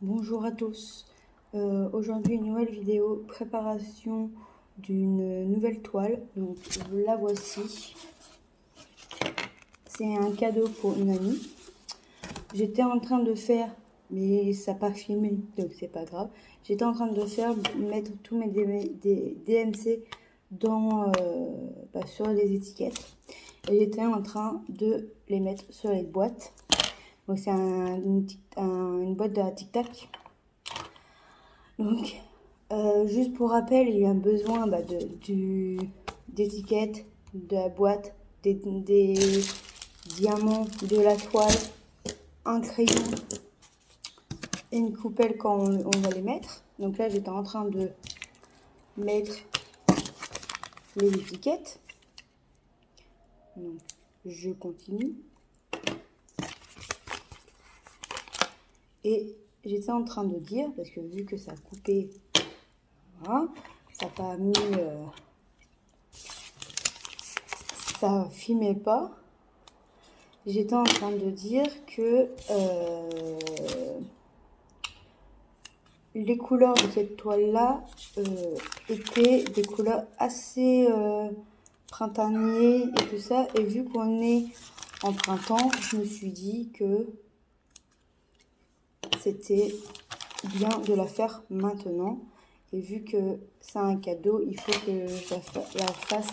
Bonjour à tous. Aujourd'hui une nouvelle vidéo préparation d'une nouvelle toile. Donc la voici. C'est un cadeau pour une amie. J'étais en train de faire, mais ça n'a pas filmé donc c'est pas grave. J'étais en train de faire mettre tous mes DMC dans sur les étiquettes et j'étais en train de les mettre sur les boîtes. Donc c'est une boîte de la Tic Tac. Donc, juste pour rappel, il y a besoin d'étiquettes, de la boîte, des diamants, de la toile, un crayon et une coupelle quand on va les mettre. Donc là, j'étais en train de mettre les étiquettes. Donc, je continue. Et j'étais en train de dire, parce que vu que ça a coupé, voilà, ça n'a pas mis... ça filmait pas. J'étais en train de dire que les couleurs de cette toile-là étaient des couleurs assez printaniers et tout ça. Et vu qu'on est en printemps, je me suis dit que c'était bien de la faire maintenant. Et vu que c'est un cadeau, il faut que je la fasse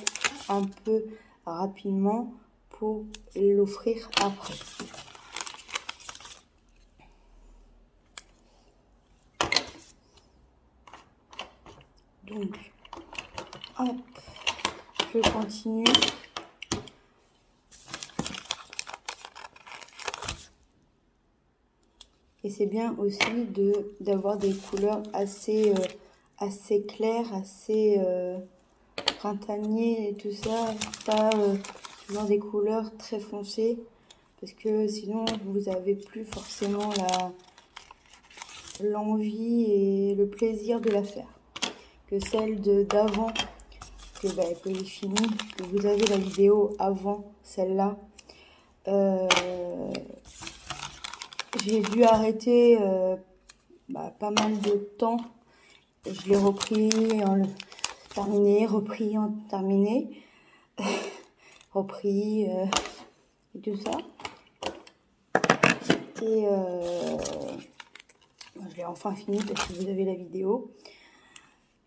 un peu rapidement pour l'offrir après. Donc, hop, je continue. Et c'est bien aussi d'avoir des couleurs assez claires, assez printanier et tout ça, pas dans des couleurs très foncées, parce que sinon vous avez plus forcément l'envie et le plaisir de la faire que celle d'avant que j'ai fini, que vous avez la vidéo avant celle-là. J'ai dû arrêter pas mal de temps. Je l'ai repris en terminé, repris en terminé, repris et tout ça. Et je l'ai enfin fini parce que vous avez la vidéo.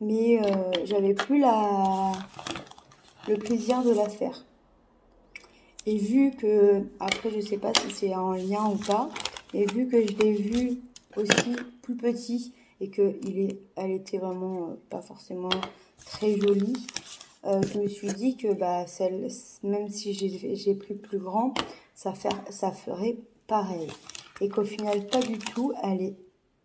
Mais j'avais plus le plaisir de la faire. Et vu que, après je sais pas si c'est en lien ou pas, mais vu que je l'ai vu aussi plus petit et elle était vraiment pas forcément très jolie, je me suis dit que même si j'ai pris plus grand, ça ferait pareil. Et qu'au final, pas du tout, elle est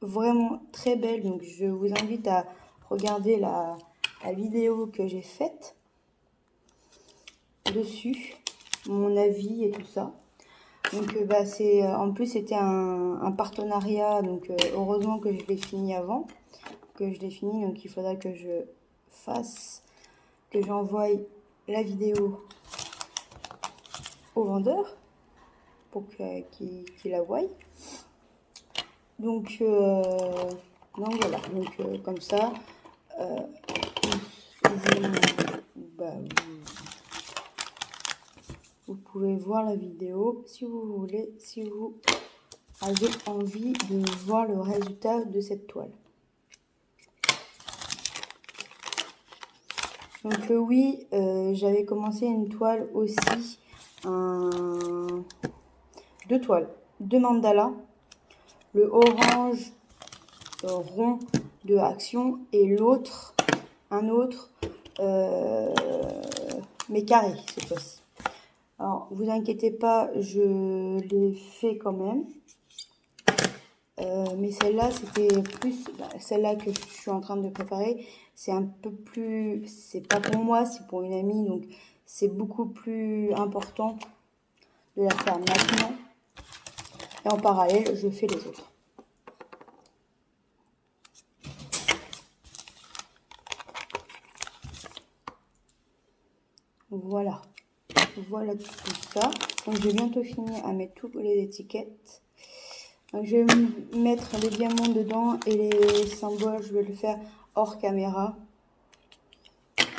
vraiment très belle. Donc je vous invite à regarder la vidéo que j'ai faite dessus, mon avis et tout ça. Donc en plus c'était un partenariat, donc heureusement que je l'ai fini avant, donc il faudra que j'envoie la vidéo au vendeur pour qu'il la voie. Donc voilà, donc comme ça vous pouvez voir la vidéo si vous voulez, si vous avez envie de voir le résultat de cette toile. Donc oui, j'avais commencé une toile aussi, deux toiles, deux mandalas, le orange rond de Action et l'autre, un autre, mais carré cette fois-ci. Alors, vous inquiétez pas, je l'ai fait quand même. Mais celle-là, c'était plus... celle-là que je suis en train de préparer, c'est un peu plus... C'est pas pour moi, c'est pour une amie. Donc, c'est beaucoup plus important de la faire maintenant. Et en parallèle, je fais les autres. Voilà. Voilà tout ça. Donc, j'ai bientôt fini à mettre toutes les étiquettes. Donc, je vais mettre les diamants dedans et les symboles, je vais le faire hors caméra.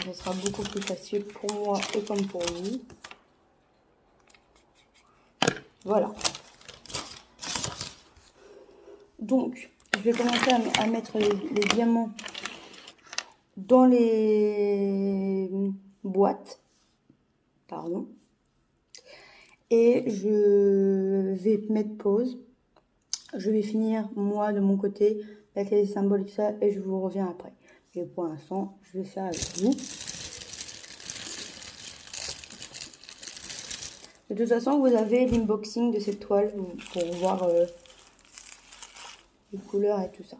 Ça sera beaucoup plus facile pour moi et comme pour vous. Voilà. Donc, je vais commencer à mettre les diamants dans les boîtes. Pardon. Et je vais mettre pause. Je vais finir, moi, de mon côté, avec les symboles et tout ça, et je vous reviens après. Et pour l'instant, je vais faire avec vous. De toute façon, vous avez l'inboxing de cette toile pour voir les couleurs et tout ça.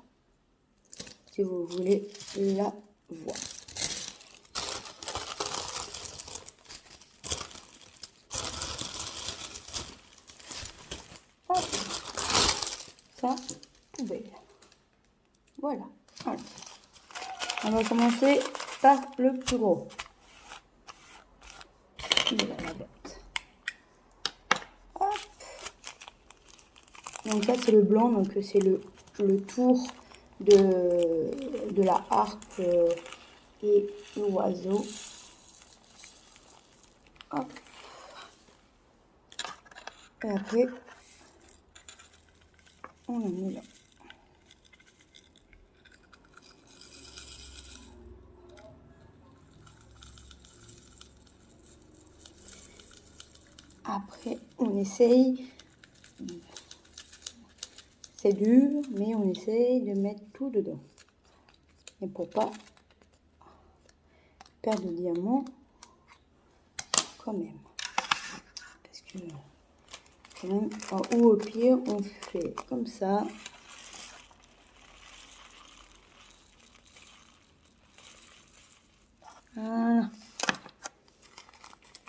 Si vous voulez la voir. Hop. Ça, poubelle. Voilà. Alors, on va commencer par le plus gros. Voilà la bête. Hop. Donc ça c'est le blanc, donc c'est le tour de la harpe et l'oiseau. Hop. Et après, on la met là. Après, on essaye, c'est dur, mais on essaye de mettre tout dedans. Et pour pas perdre de diamants, quand même. Parce que, quand même, ou au pire, on fait comme ça. Voilà.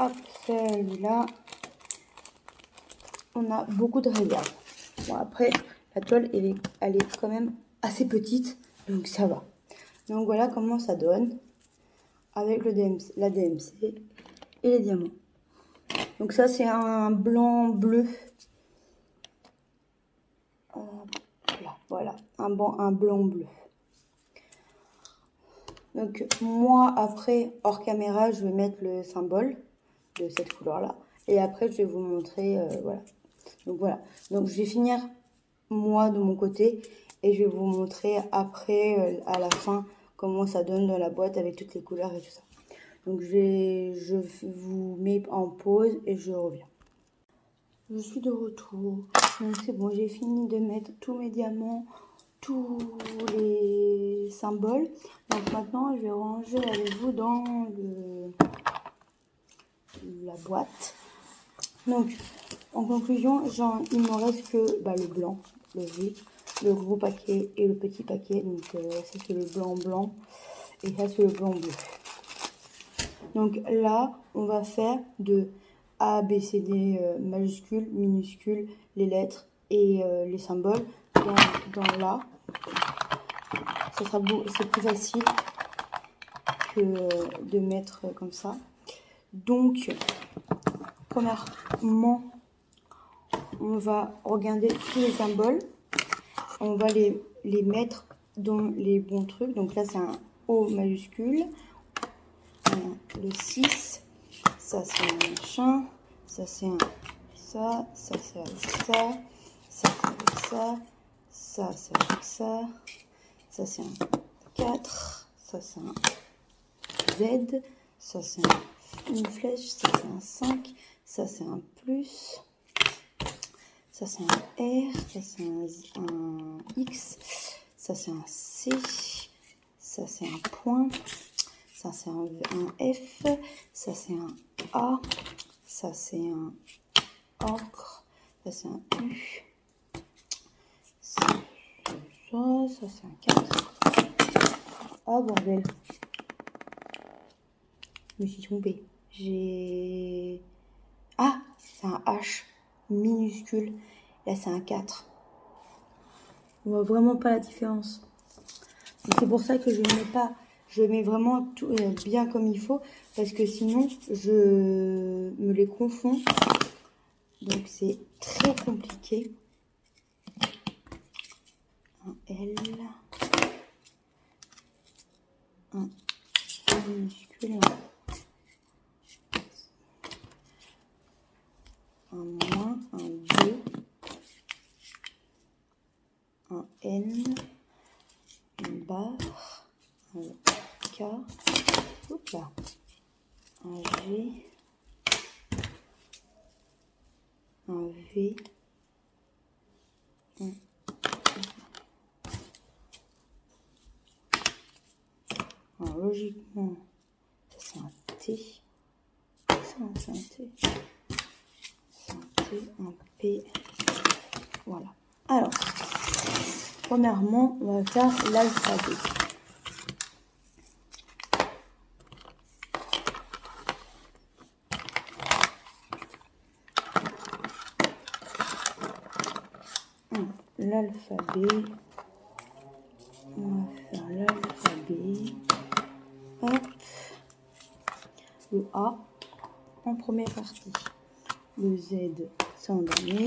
Hop, celui-là. On a beaucoup de réserve. Bon, après, la toile, elle est quand même assez petite, donc ça va. Donc voilà comment ça donne avec le DMC, la DMC et les diamants. Donc ça, c'est un blanc-bleu. Voilà, un blanc-bleu. Donc moi, après, hors caméra, je vais mettre le symbole de cette couleur-là. Et après, je vais vous montrer, voilà. Donc voilà, donc je vais finir moi de mon côté et je vais vous montrer après à la fin comment ça donne dans la boîte avec toutes les couleurs et tout ça. Donc je vous mets en pause et je reviens. Je suis de retour. Donc c'est bon, j'ai fini de mettre tous mes diamants, tous les symboles. Donc maintenant je vais ranger avec vous dans la boîte. Donc, en conclusion, il me reste que le blanc, logique, le gros paquet et le petit paquet. Donc, ça c'est le blanc et ça c'est le blanc bleu. Donc là, on va faire de A, B, C, D majuscules, minuscules, les lettres et les symboles dans là. C'est plus facile que de mettre comme ça. Donc, premièrement, on va regarder tous les symboles. On va les mettre dans les bons trucs. Donc là, c'est un O majuscule. Le 6. Ça, c'est un machin. Ça, c'est un ça. Ça, c'est avec ça. Ça, c'est avec ça. Ça, c'est avec ça. Ça, c'est un 4. Ça, c'est un Z. Ça, c'est une flèche. Ça, c'est un 5. Ça, c'est un plus. Ça, c'est un R. Ça, c'est un X. Ça, c'est un C. Ça, c'est un point. Ça, c'est un F. Ça, c'est un A. Ça, c'est un ocre. Ça, c'est un U. Ça, c'est un 4. Oh, bordel. Je me suis trompée. Ah, c'est un H minuscule. Là, c'est un 4. On voit vraiment pas la différence. C'est pour ça que je ne mets pas... Je mets vraiment tout bien comme il faut. Parce que sinon, je me les confonds. Donc, c'est très compliqué. un L, un minuscule, un moins, un 2, un N, une barre, un K, hop là, un G, un V, un alors, logiquement, ça c'est un T, c'est un T, c'est un T, un P, voilà. Alors, premièrement, on va faire l'alphabet. L'alphabet, on va faire l'alphabet, hop, le A en première partie, le Z c'est en dernier,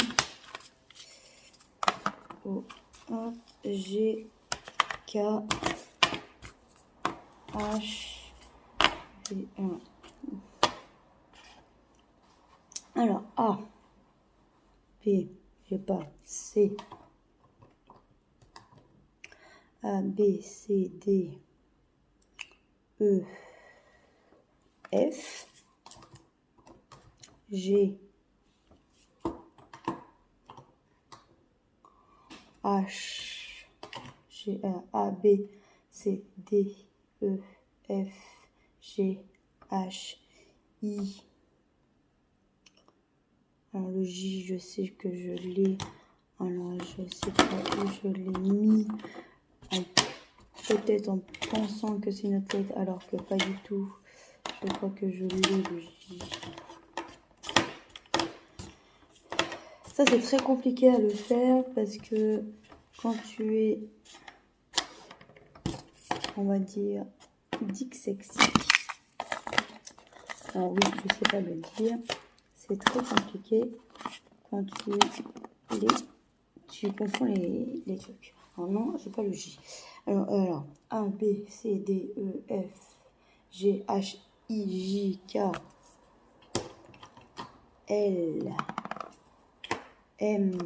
O, hop, G, K, H, V, 1. Alors A, B, j'ai pas, C, A, B, C, D, E, F, G, H, G, A, B, C, D, E, F, G, H, I. Alors le J, je sais que je l'ai. Alors je sais pas où je l'ai mis. Peut-être en pensant que c'est une autre lettre alors que pas du tout. Je crois que je l'ai le J. Ça c'est très compliqué à le faire parce que quand tu es, on va dire, dyslexique. Alors oui, je sais pas le dire. C'est très compliqué quand tu confonds les trucs. Alors non, j'ai pas le J. Alors, A, B, C, D, E, F, G, H, I, J, K, L, M,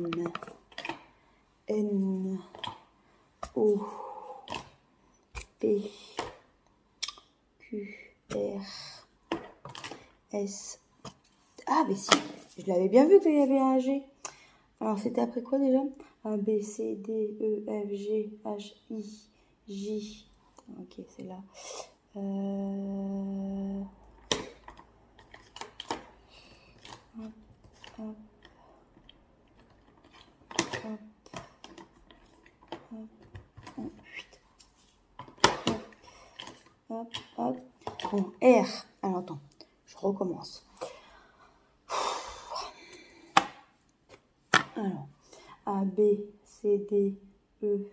N, O, P, Q, R, S. Ah, mais si, je l'avais bien vu qu'il y avait un G. Alors, c'était après quoi déjà? A, B, C, D, E, F, G, H, I, J. Ok, c'est là. Hop, hop, hop, hop, hop, hop. Bon, R. Alors, attends, je recommence. Alors, A, B, C, D, E,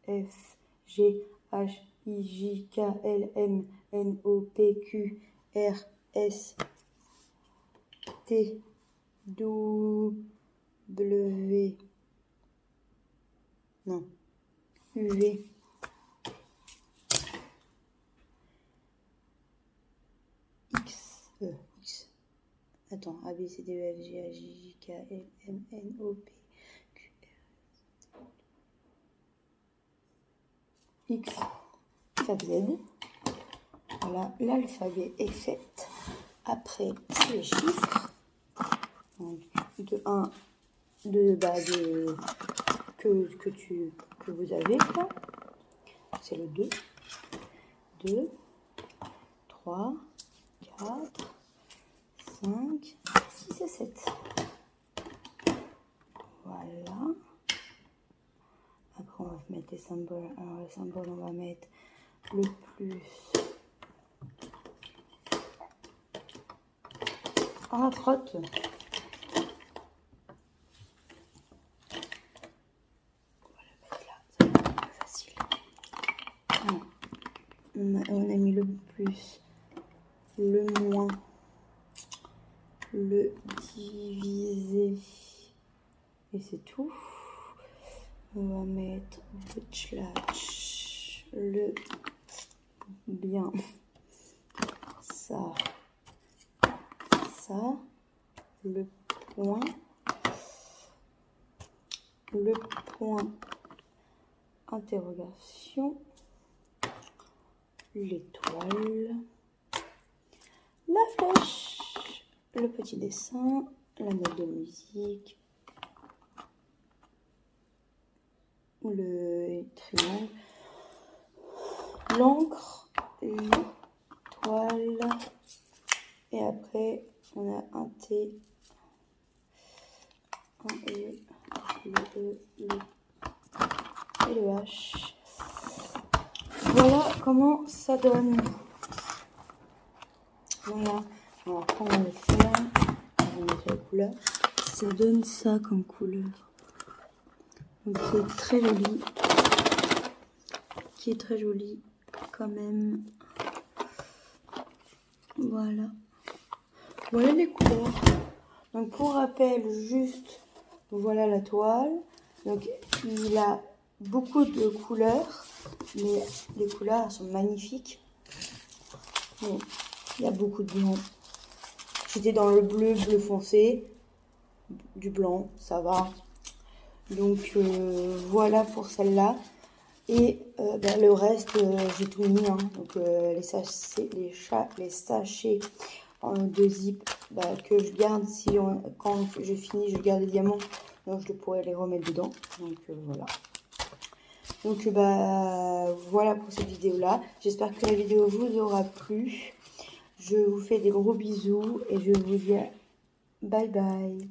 F, G, H, I, J, K, L, M, N, O, P, Q, R, S, T, W, non, U, V, X, X. Attends, A, B, C, D, E, F, G, H, I, J, K, L, M, N, O, P, Q, R, X, Z. Voilà, l'alphabet est fait. Après, les chiffres. Donc, de 1, que vous avez, quoi. C'est le 2. 2, 3, 4, 5, 6 et 7. Voilà. Après, on va mettre les symboles. Alors, les symboles, on va mettre le plus. Ah, trotte. On a mis le plus, le moins, le divisé, et c'est tout. On va mettre le bien ça, le point interrogation, l'étoile, la flèche, le petit dessin, la note de musique, le triangle, l'encre, l'étoile, et après on a un T, un E, le et le H. Voilà comment ça donne. Voilà, alors quand on le fait, on va mettre la couleur. Ça donne ça comme couleur. Donc c'est très joli. Qui est très joli quand même. Voilà. Voilà les couleurs. Donc pour rappel, juste voilà la toile. Donc il a beaucoup de couleurs, mais les couleurs sont magnifiques. Bon, il y a beaucoup de blanc. J'étais dans le bleu foncé, du blanc, ça va. Donc voilà pour celle-là. Et le reste, j'ai tout mis. Hein. Donc les sachets de zip que je garde. Quand je finis, je garde les diamants. Donc je pourrais les remettre dedans. Donc voilà. Donc voilà pour cette vidéo-là. J'espère que la vidéo vous aura plu. Je vous fais des gros bisous et je vous dis bye bye.